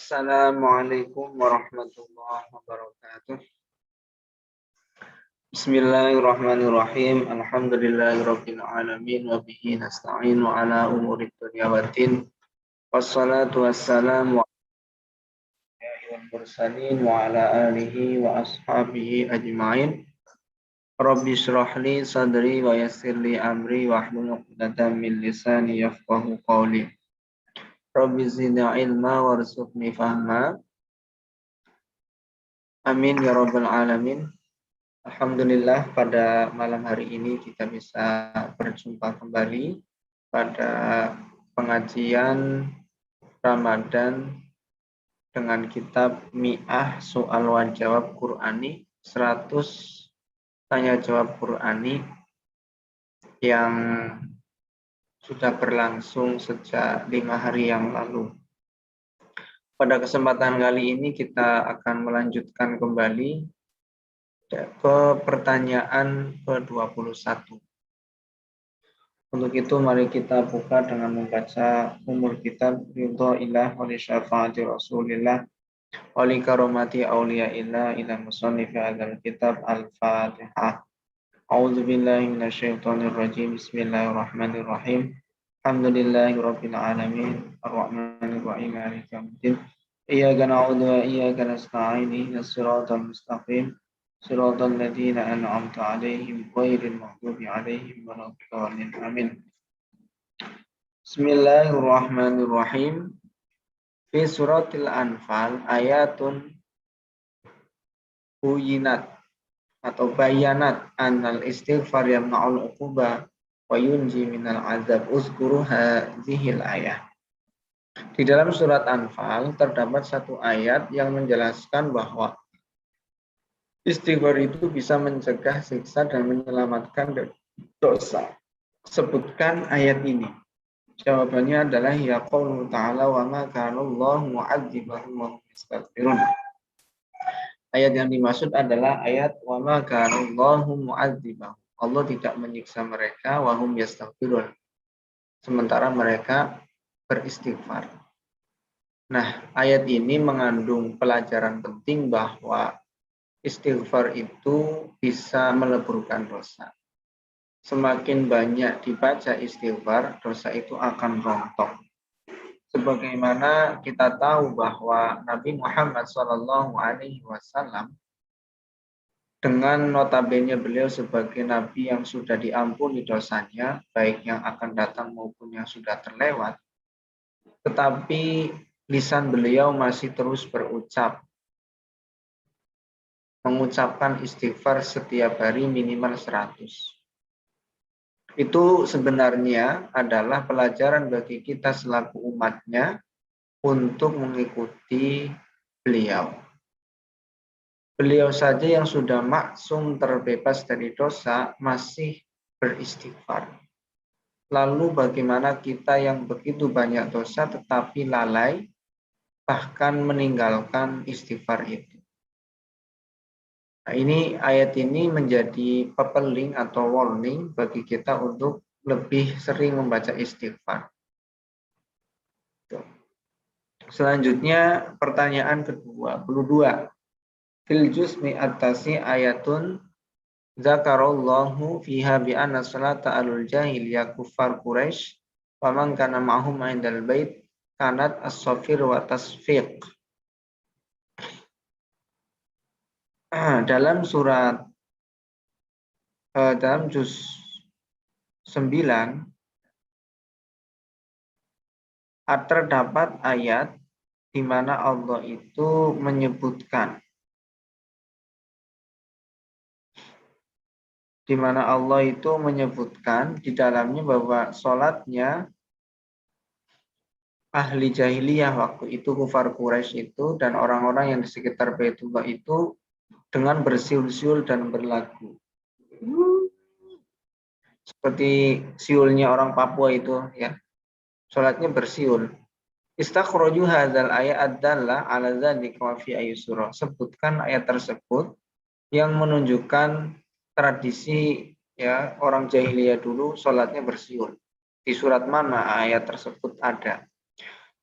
Assalamualaikum warahmatullahi wabarakatuh. Bismillahirrahmanirrahim. Alhamdulillahirabbil alamin wa bihi nasta'inu ala umuri dunya waddin. Wassalatu wassalamu ala mursalin wa ala alihi wa ashabihi ajma'in. Rabbi shrah li sadri wa yassir li amri wa hlul 'uqdatam min lisani yafqahu qawli. Rabbi zidni ilma warzuqni fahma. Amin ya rabbal alamin. Alhamdulillah pada malam hari ini kita bisa berjumpa kembali pada pengajian Ramadan dengan kitab Mi'ah Soal wa Jawab Qur'ani, 100 tanya jawab Qur'ani yang sudah berlangsung sejak 5 hari yang lalu. Pada kesempatan kali ini kita akan melanjutkan kembali ke pertanyaan ke-21. Untuk itu mari kita buka dengan membaca umul kitab ridho ilah wali syafaati rasulillah wali karomati awliyaillah ila musannifi adzal kitab al-fatihah. A'udzubillahi minasyaitonirrajim. Bismillahirrahmanirrahim. Alhamdulillahi rabbil alamin arrahmanirrahim maliki yaumiddin. Iyyaka na'budu wa iyyaka nasta'in ihdinas siratal mustaqim siratal ladzina an'amta 'alaihim ghairil maghdubi 'alaihim waladdallin. Amin. Bismillahirrahmanirrahim. Fi suratil Anfal ayatun buyinat atau bayanat annal istighfar yamna'ul 'uquba wa yunji minal 'adzab. Uzkuru hadzihil ayah. Di dalam surat Anfal terdapat satu ayat yang menjelaskan bahwa istighfar itu bisa mencegah siksa dan menyelamatkan dari dosa. Sebutkan ayat ini. Jawabannya adalah ya qaulu ta'ala wa ma kana Allahu mu'adzibahum wa hum yastaghfirun. Ayat yang dimaksud adalah ayat wa ma kana Allahu mu'adzibahum. Allah tidak menyiksa mereka wa hum yastaghfirun. Sementara mereka beristighfar. Nah, ayat ini mengandung pelajaran penting bahwa istighfar itu bisa meleburkan dosa. Semakin banyak dibaca istighfar, dosa itu akan rontok. Sebagaimana kita tahu bahwa Nabi Muhammad SAW dengan notabene beliau sebagai Nabi yang sudah diampuni dosanya, baik yang akan datang maupun yang sudah terlewat, tetapi lisan beliau masih terus mengucapkan istighfar setiap hari minimal 100. Itu sebenarnya adalah pelajaran bagi kita selaku umatnya untuk mengikuti beliau. Beliau saja yang sudah maksum terbebas dari dosa masih beristighfar. Lalu bagaimana kita yang begitu banyak dosa tetapi lalai bahkan meninggalkan istighfar itu. Nah, ini ayat ini menjadi pepeling atau warning bagi kita untuk lebih sering membaca istighfar. Selanjutnya pertanyaan ke-22. Fil juz'i at-tasi ayatun zakarallahu fiha bi anna salata alul jahiliyah kuffar Quraisy wa man kana ma'hum 'indal bait kanat as-safir wa tasfiq. Dalam juz 9 terdapat ayat di mana Allah itu menyebutkan di dalamnya bahwa sholatnya ahli jahiliyah waktu itu, kufar Quraisy itu dan orang-orang yang di sekitar Baitullah itu dengan bersiul-siul dan berlagu. Seperti siulnya orang Papua itu ya. Sholatnya bersiul. Istakhraju hadzal ayat adalah ala dzalika wa fi surah. Sebutkan ayat tersebut yang menunjukkan tradisi ya orang jahiliyah dulu sholatnya bersiul. Di surat mana ayat tersebut ada?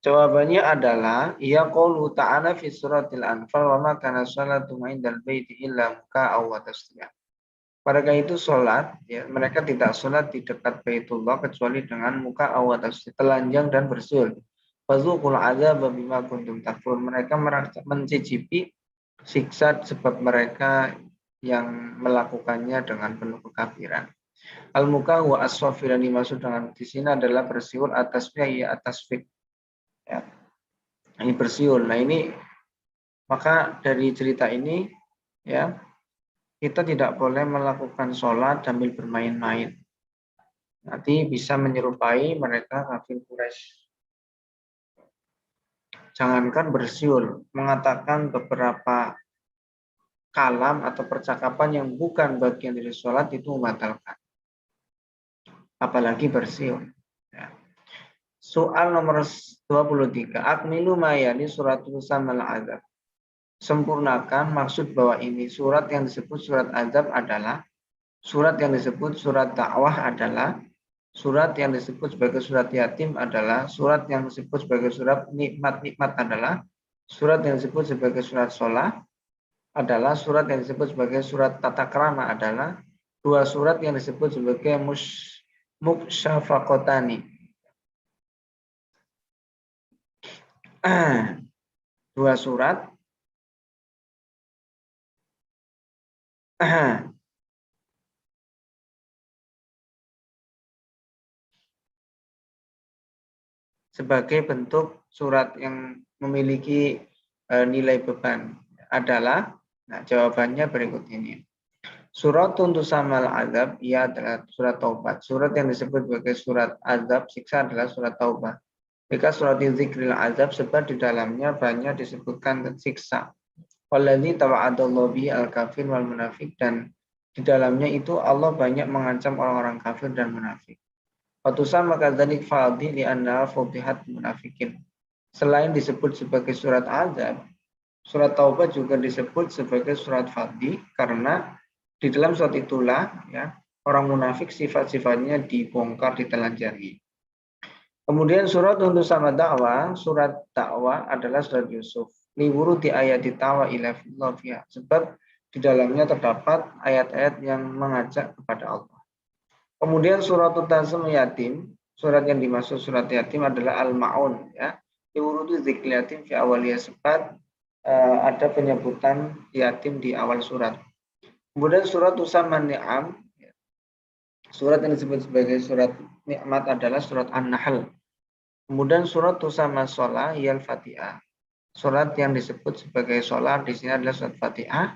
Jawabannya adalah ya qaulu ta'ala fi suratil Anfal wa ma kana sholatu ma'indal baiti illa muka'aw wa tasdiyah. Mereka itu sholat, ya, mereka tidak sholat di dekat Baitullah kecuali dengan muka awat telanjang dan bersul. Fazuqul adzab bima kuntum takfurun. Mereka mencicipi siksa sebab mereka yang melakukannya dengan penuh kekafiran. Al-muka wa aswafi yang dimaksud dengan di sini adalah bersiul atas ya atas fik. Ya. Ini bersiul. Nah ini maka dari cerita ini ya kita tidak boleh melakukan sholat sambil bermain-main. Nanti bisa menyerupai mereka kafir Quraisy. Jangankan bersiul, mengatakan beberapa kalam atau percakapan yang bukan bagian dari sholat itu membatalkan. Apalagi bersiul. Ya. Soal nomor 23. Akmilu mayani suratul samal azab. Sempurnakan maksud bahwa ini surat yang disebut surat azab adalah surat yang disebut surat dakwah adalah surat yang disebut sebagai surat yatim adalah surat yang disebut sebagai surat nikmat-nikmat adalah surat yang disebut sebagai surat sholah adalah surat yang disebut sebagai surat tata krama adalah dua surat yang disebut sebagai muksyafaqotani. Dua surat sebagai bentuk surat yang memiliki nilai beban adalah, nah jawabannya berikut ini. Surat untuk samal azab ia adalah surat taubat. Surat yang disebut sebagai surat azab siksa adalah surat taubat. Jika surat zikril azab sebab di dalamnya banyak disebutkan siksa. Waladzi tawa'adallahu bihi al-kafir wal munafik dan di dalamnya itu Allah banyak mengancam orang-orang kafir dan munafik. Watusama kadzalik fadhi li anna futihat munafikin. Selain disebut sebagai surat azab, surat taubat juga disebut sebagai surat fadhi karena di dalam surat itulah ya orang munafik sifat-sifatnya dibongkar, ditelanjangi. Kemudian surat untuk sama dakwah, surat dakwah adalah surat Yusuf. Liwuru di ayat ditawa ila fiya. Sebab di dalamnya terdapat ayat-ayat yang mengajak kepada Allah. Kemudian surat Tasm yatim, surat yang dimaksud surat yatim adalah al-maun ya. Liwuru dzikr yatim fi awaliyah sebab ada penyebutan yatim di awal surat. Kemudian surat Usaman Ni'am, surat yang disebut sebagai surat nikmat adalah surat An-Nahl. Kemudian surat Usama Sholah yal Fatihah. Surat yang disebut sebagai sholat di sini adalah surat Fatihah.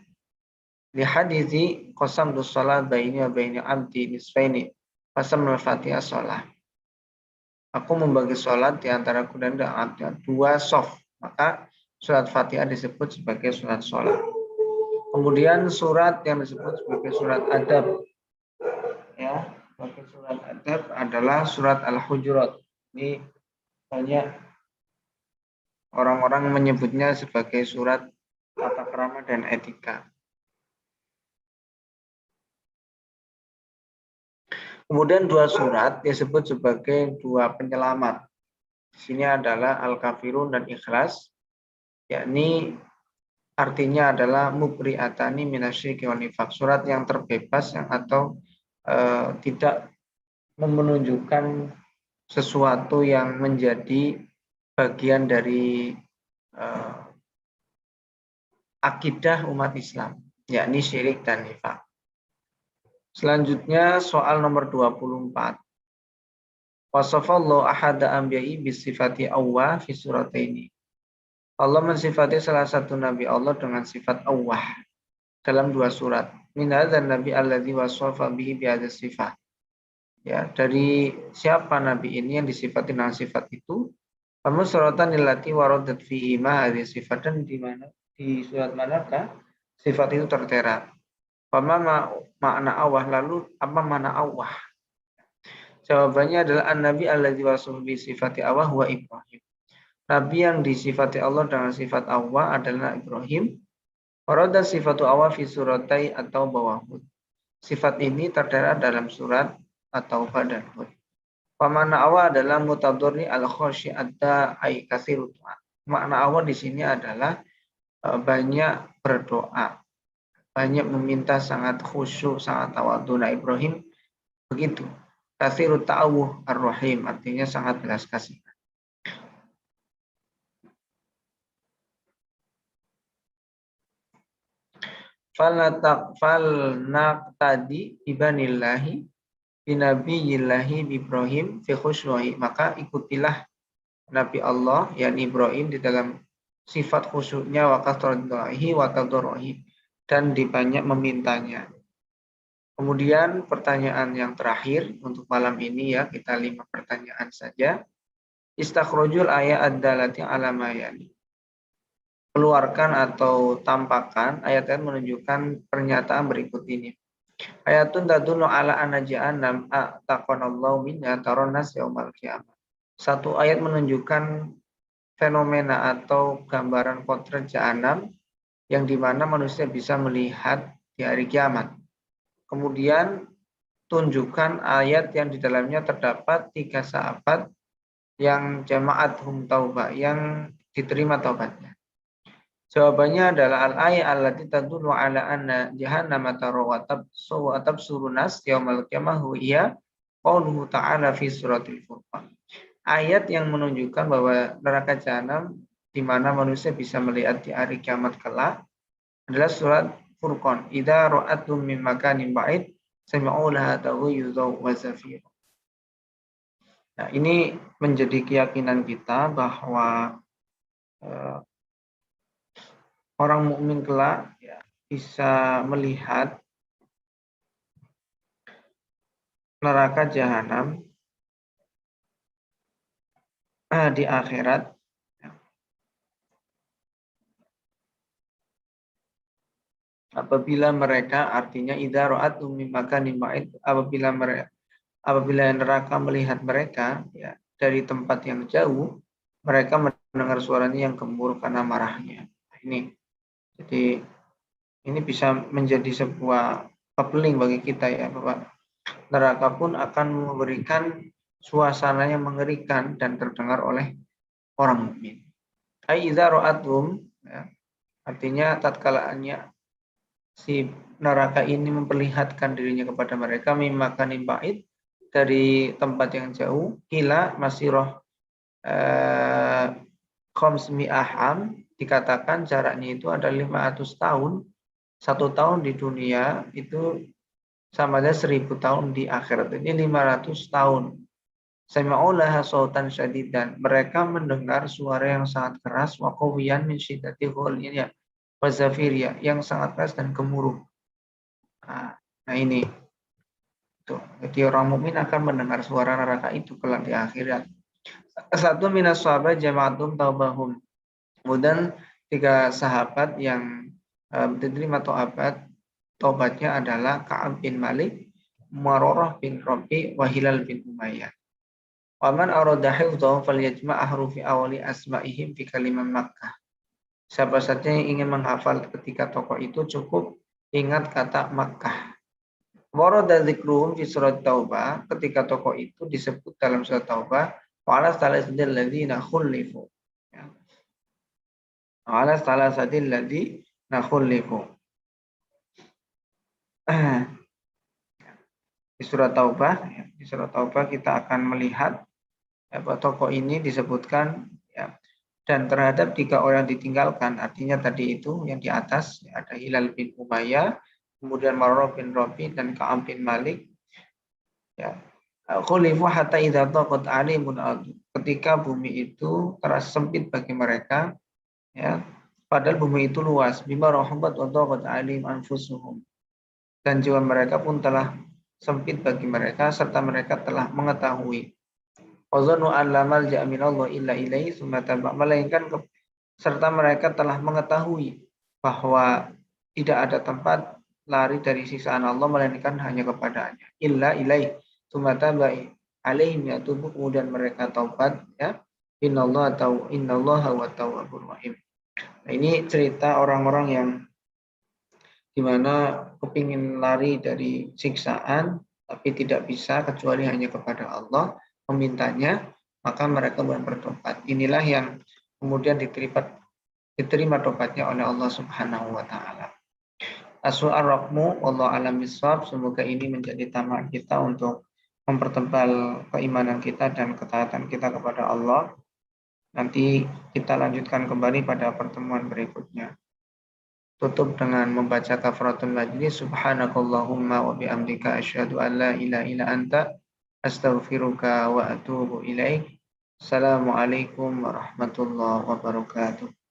Di hadithi qasam sholat baini wa baini abdi nisfaini. Qasam al-Fatihah sholah. Aku membagi sholat di antara aku dan abdi dua soft. Maka surat Fatihah disebut sebagai surat sholat. Kemudian surat yang disebut sebagai surat adab. Ya, sebagai surat adab adalah surat Al-Hujurat. Ini banyak orang-orang menyebutnya sebagai surat tata krama dan etika. Kemudian dua surat disebut sebagai dua penyelamat. Di sini adalah Al-Kafirun dan Ikhlas, yakni artinya adalah mubri'atani minasyirki wa nifaq, surat yang terbebas yang atau tidak menunjukkan sesuatu yang menjadi bagian dari akidah umat Islam, yakni syirik dan nifaq. Selanjutnya soal nomor 24. Wasafallahu ahada anbiya'i bisifati awwah fi surataini. Allah mensifati salah satu nabi Allah dengan sifat awwah dalam dua surat. Min hadzal nabi alladzi wasafa bihi bi hadzal sifat. Ya, dari siapa nabi ini yang disifati dengan sifat itu? Kamu suratan illati waradat fihi ma hadhihi sifat, dan di mana di surat manakah sifat itu tertera? Fama makna awah, lalu apa makna awah? Jawabannya adalah an-nabi alladzi wasafa bi sifati awah wa Ibrahim. Nabi yang disifati Allah dengan sifat awah adalah Ibrahim. Warada sifatu awah fi suratai atau bawahud. Sifat ini tertera dalam surat atau dan Hud. Makna awal adalah mutadorni al-khoshi ada ay kasirut. Makna awal di sini adalah banyak berdoa, banyak meminta, sangat khusyuk, sangat tawadhu. Nah, Ibrahim begitu. Kasirut ta'awuh ar-rahim, artinya sangat belas kasih. Falnak tadi ibanillahi binabiyillahi Ibrahim fi khusyuhi, maka ikutilah Nabi Allah yang Ibrahim di dalam sifat khusyuknya wa kasratihi wa tadarruhi, dan di banyak memintanya. Kemudian pertanyaan yang terakhir untuk malam ini ya, kita 5 pertanyaan saja. Istakhrojul ayat ad-dalati ala mayani. Keluarkan atau tampakkan ayat-ayat menunjukkan pernyataan berikut ini. Ayatun tadullu ala anna jahannam a'taqanallahu minha taronas yaumal qiyamah. Satu ayat menunjukkan fenomena atau gambaran potret jahanam yang dimana manusia bisa melihat di hari kiamat. Kemudian tunjukkan ayat yang di dalamnya terdapat 3 sahabat yang jamaat hum taubah, yang diterima taubatnya. Jawabannya adalah al-ayat allati tadullu ala anna jahannama tarawat tabsurunas yaumal qiyamah hiya qauluhu ta'ala fi suratil Furqan. Ayat yang menunjukkan bahwa neraka jahanam di mana manusia bisa melihat di hari kiamat kelak adalah surat Furqan. Idza ra'atum min makanin ba'id sami'u laha taghayyuzan wa zafira. Nah, ini menjadi keyakinan kita bahwa orang mukmin kelak ya, bisa melihat neraka jahanam di akhirat apabila mereka, artinya idza ra'atum min makanin ba'id, apabila neraka melihat mereka ya dari tempat yang jauh, mereka mendengar suaranya yang gemuruh karena marahnya. Ini jadi ini bisa menjadi sebuah coupling bagi kita ya, Bapak. Neraka pun akan memberikan suasana yang mengerikan dan terdengar oleh orang mukmin. Ai idza ra'atum ya, artinya tatkalaannya si neraka ini memperlihatkan dirinya kepada mereka mimakanin ba'id, dari tempat yang jauh, kila masirah khamsmi'ah am, dikatakan jaraknya itu ada 500 tahun. 1 tahun di dunia itu sama ada 1000 tahun di akhirat. Ini 500 tahun. Sami'ulaha sautan syadidan. Mereka mendengar suara yang sangat keras, wa qawiyan min syiddati ghuliyya wa zafiriyya, yang sangat keras dan gemuruh. Nah ini. Tuh. Jadi orang mukmin akan mendengar suara neraka itu kelak di akhirat. Satu minas sahabat jama'atum taubahum. Kemudian 3 sahabat yang diterima taubatnya adalah Ka'ab bin Malik, Mararah bin Rabi, wa Hilal bin Umayyah. Wa man arada hifdhahu falyajma' ahrufi awali asma'ihim fi kalimat Makkah. Siapa saja yang ingin menghafal ketika tokoh itu cukup ingat kata Makkah. Warada dzikruhum fi surat Taubah, ketika tokoh itu disebut dalam surat Taubah, wa ala salasil ladzina khulifu. Wa ala salasil ladzina khulifu. Di surat Taubah kita akan melihat bahwa tokoh ini disebutkan ya, dan terhadap 3 orang ditinggalkan, artinya tadi itu yang di atas ada Hilal bin Umayyah, kemudian Marrah bin Rabi dan Ka'ab bin Malik. Ya. Khulifu hatta idza taqat 'alimun ardh. Ketika bumi itu terasa sempit bagi mereka, ya. Padahal bumi itu luas, bima rahabat wa taqat 'alim anfusuhum. Dan jiwa mereka pun telah sempit bagi mereka serta mereka telah mengetahui. Wazannu an la malja'a minallah illa ilaihi tsumma taba, melainkan serta mereka telah mengetahui bahwa tidak ada tempat lari dari siksaan Allah melainkan hanya kepadanya. Illa ilaihi tsumma taba alaihim yatubu, kemudian mereka taubat ya. Innallaha wa tawwabur rahim. Nah, ini cerita orang-orang yang dimana kepingin lari dari siksaan tapi tidak bisa kecuali hanya kepada Allah. memintanya, maka mereka bertobat. Inilah yang kemudian diterima tobatnya oleh Allah Subhanahu wa taala. As-su'al raqmu wallahu alam bisawab. Semoga ini menjadi tamak kita untuk mempertebal keimanan kita dan ketaatan kita kepada Allah. Nanti kita lanjutkan kembali pada pertemuan berikutnya. Tutup dengan membaca kafaratul majlis. Subhanakallahumma wa bihamdika asyhadu an la ilaha illa anta astaghfiruka wa atubu ilaik. Assalamualaikum warahmatullahi wabarakatuh.